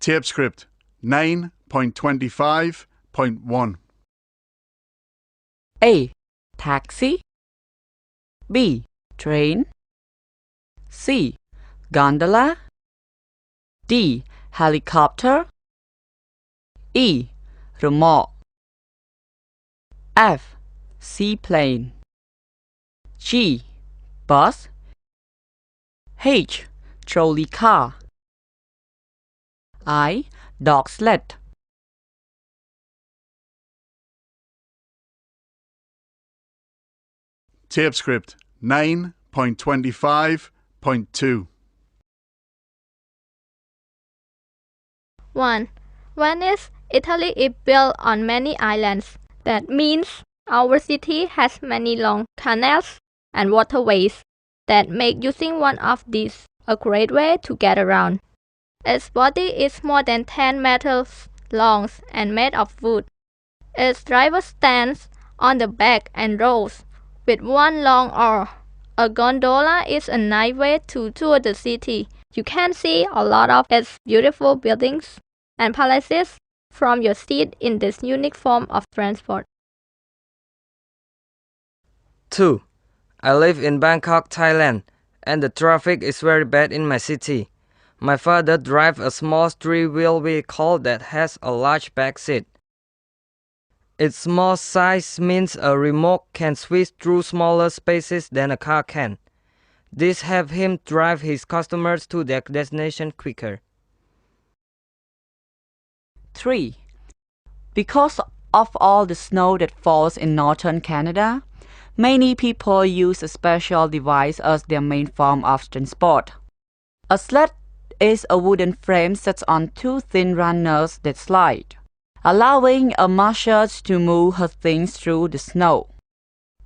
Tape script 9.25.1. A. Taxi. B. Train. C. Gondola. D. Helicopter. E. Remote. F. Seaplane. G. Bus. H. Trolley car. I. Dog sled. Tape script 9.25.2. 1. Venice, Italy is built on many islands. That means our city has many long canals and waterways that make using one of these a great way to get around. Its body is more than 10 meters long and made of wood. Its driver stands on the back and rows with one long oar. A gondola is a nice way to tour the city. You can see a lot of its beautiful buildings and palaces from your seat in this unique form of transport. 2. I live in Bangkok, Thailand, and the traffic is very bad in my city. My father drives a small three-wheel vehicle that has a large back seat. Its small size means a remote can switch through smaller spaces than a car can. This helps him drive his customers to their destination quicker. 3. Because of all the snow that falls in northern Canada, many people use a special device as their main form of transport. A sled is a wooden frame set on two thin runners that slide, allowing a marcher to move her things through the snow.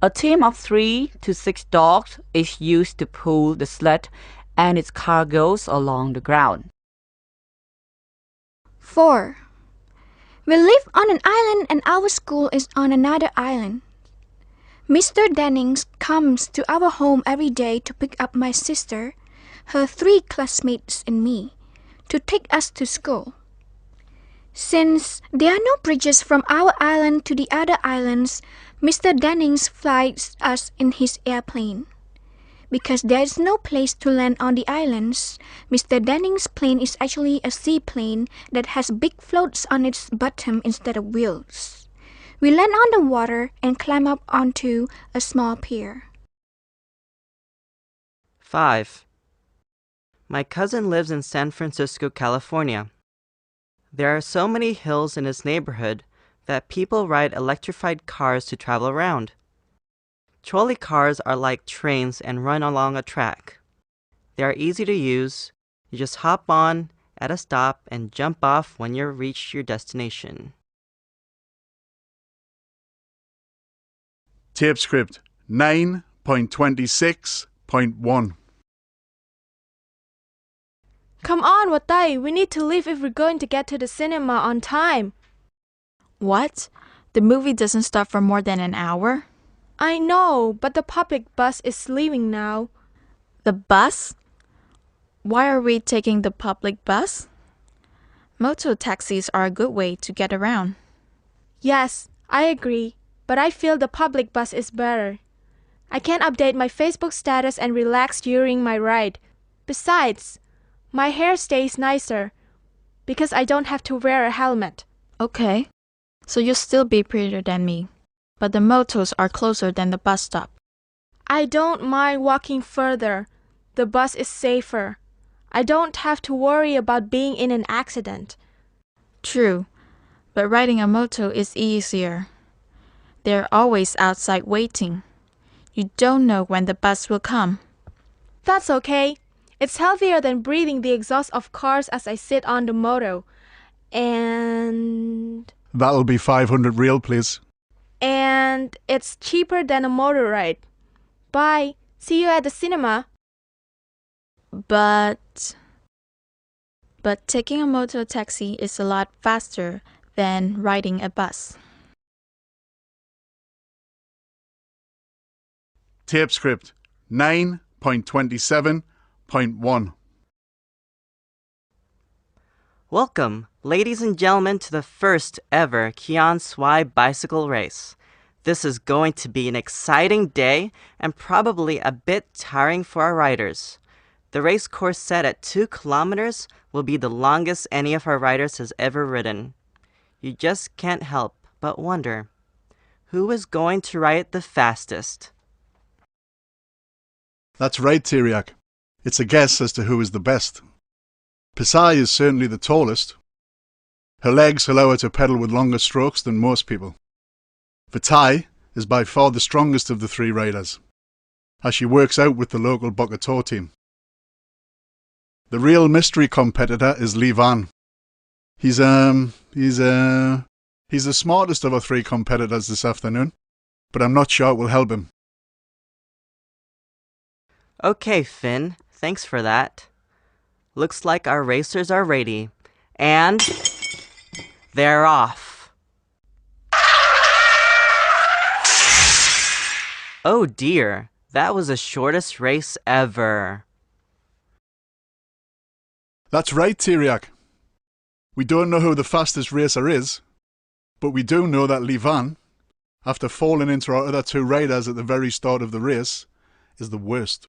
A team of 3 to 6 dogs is used to pull the sled and its cargoes along the ground. 4. We live on an island and our school is on another island. Mr. Dennings comes to our home every day to pick up my sister, her 3 classmates and me, to take us to school. Since there are no bridges from our island to the other islands, Mr. Dennings flies us in his airplane. Because there is no place to land on the islands, Mr. Dennings' plane is actually a seaplane that has big floats on its bottom instead of wheels. We land on the water and climb up onto a small pier. 5. My cousin lives in San Francisco, California. There are so many hills in his neighborhood that people ride electrified cars to travel around. Trolley cars are like trains and run along a track. They are easy to use. You just hop on at a stop and jump off when you reach your destination. Tape script 9.26.1. Come on, Watai, we need to leave if we're going to get to the cinema on time. What? The movie doesn't start for more than an hour? I know, but the public bus is leaving now. The bus? Why are we taking the public bus? Motor taxis are a good way to get around. Yes, I agree, but I feel the public bus is better. I can update my Facebook status and relax during my ride. Besides, my hair stays nicer because I don't have to wear a helmet. Okay, so you'll still be prettier than me, but the motors are closer than the bus stop. I don't mind walking further. The bus is safer. I don't have to worry about being in an accident. True, but riding a motor is easier. They're always outside waiting. You don't know when the bus will come. That's okay. It's healthier than breathing the exhaust of cars as I sit on the motor. And That'll be 500 real, please. And it's cheaper than a motor ride. Bye. See you at the cinema. But taking a motor taxi is a lot faster than riding a bus. Tape script 9.27.1. Welcome, ladies and gentlemen, to the first ever Kian Swai bicycle race. This is going to be an exciting day and probably a bit tiring for our riders. The race course set at 2 kilometers will be the longest any of our riders has ever ridden. You just can't help but wonder, who is going to ride the fastest? That's right, Tiriak. It's a guess as to who is the best. Pisai is certainly the tallest. Her legs allow her to pedal with longer strokes than most people. Vitai is by far the strongest of the 3 riders, as she works out with the local Bokator team. The real mystery competitor is Li Van. He's the smartest of our 3 competitors this afternoon, but I'm not sure it will help him. Okay, Finn, thanks for that. Looks like our racers are ready. And they're off. Oh dear, that was the shortest race ever. That's right, Tiriak. We don't know who the fastest racer is, but we do know that Li Van, after falling into our other 2 riders at the very start of the race, is the worst.